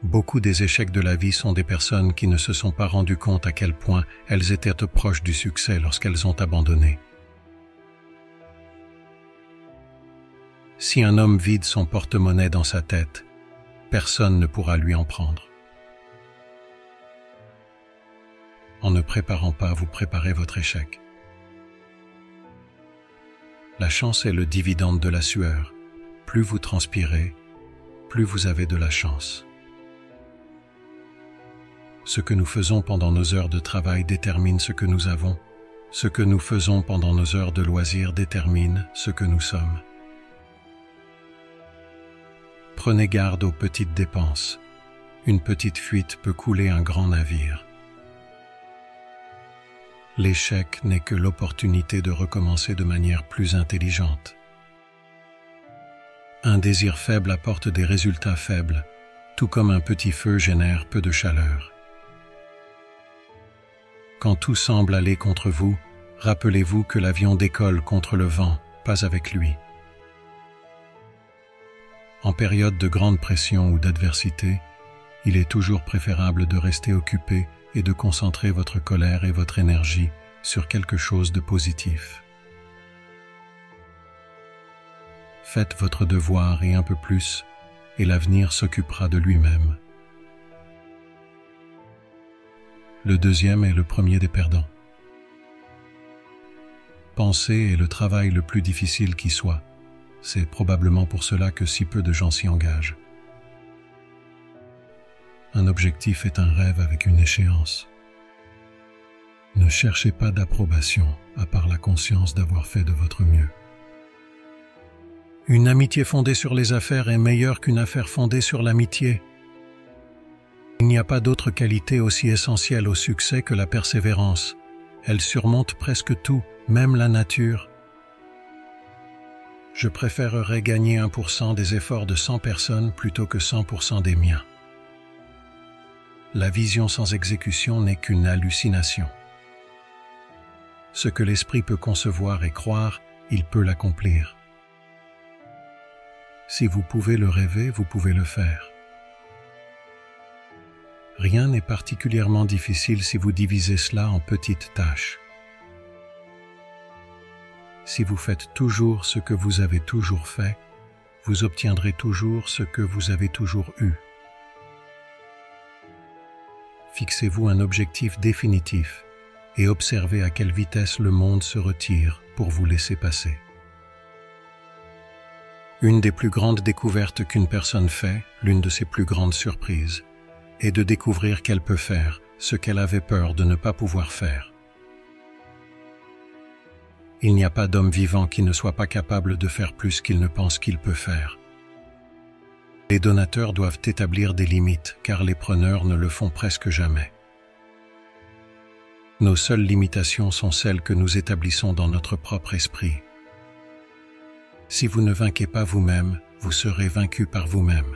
Beaucoup des échecs de la vie sont des personnes qui ne se sont pas rendues compte à quel point elles étaient proches du succès lorsqu'elles ont abandonné. Si un homme vide son porte-monnaie dans sa tête, personne ne pourra lui en prendre. En ne préparant pas, vous préparez votre échec. La chance est le dividende de la sueur. Plus vous transpirez, plus vous avez de la chance. Ce que nous faisons pendant nos heures de travail détermine ce que nous avons. Ce que nous faisons pendant nos heures de loisirs détermine ce que nous sommes. Prenez garde aux petites dépenses. Une petite fuite peut couler un grand navire. L'échec n'est que l'opportunité de recommencer de manière plus intelligente. Un désir faible apporte des résultats faibles, tout comme un petit feu génère peu de chaleur. Quand tout semble aller contre vous, rappelez-vous que l'avion décolle contre le vent, pas avec lui. En période de grande pression ou d'adversité, il est toujours préférable de rester occupé et de concentrer votre colère et votre énergie sur quelque chose de positif. Faites votre devoir et un peu plus, et l'avenir s'occupera de lui-même. Le deuxième est le premier des perdants. Penser est le travail le plus difficile qui soit. C'est probablement pour cela que si peu de gens s'y engagent. Un objectif est un rêve avec une échéance. Ne cherchez pas d'approbation, à part la conscience d'avoir fait de votre mieux. Une amitié fondée sur les affaires est meilleure qu'une affaire fondée sur l'amitié. Il n'y a pas d'autre qualité aussi essentielle au succès que la persévérance. Elle surmonte presque tout, même la nature. Je préférerais gagner 1% des efforts de 100 personnes plutôt que 100% des miens. La vision sans exécution n'est qu'une hallucination. Ce que l'esprit peut concevoir et croire, il peut l'accomplir. Si vous pouvez le rêver, vous pouvez le faire. Rien n'est particulièrement difficile si vous divisez cela en petites tâches. Si vous faites toujours ce que vous avez toujours fait, vous obtiendrez toujours ce que vous avez toujours eu. Fixez-vous un objectif définitif et observez à quelle vitesse le monde se retire pour vous laisser passer. Une des plus grandes découvertes qu'une personne fait, l'une de ses plus grandes surprises, est de découvrir qu'elle peut faire ce qu'elle avait peur de ne pas pouvoir faire. Il n'y a pas d'homme vivant qui ne soit pas capable de faire plus qu'il ne pense qu'il peut faire. Les donateurs doivent établir des limites, car les preneurs ne le font presque jamais. Nos seules limitations sont celles que nous établissons dans notre propre esprit. Si vous ne vainquez pas vous-même, vous serez vaincu par vous-même.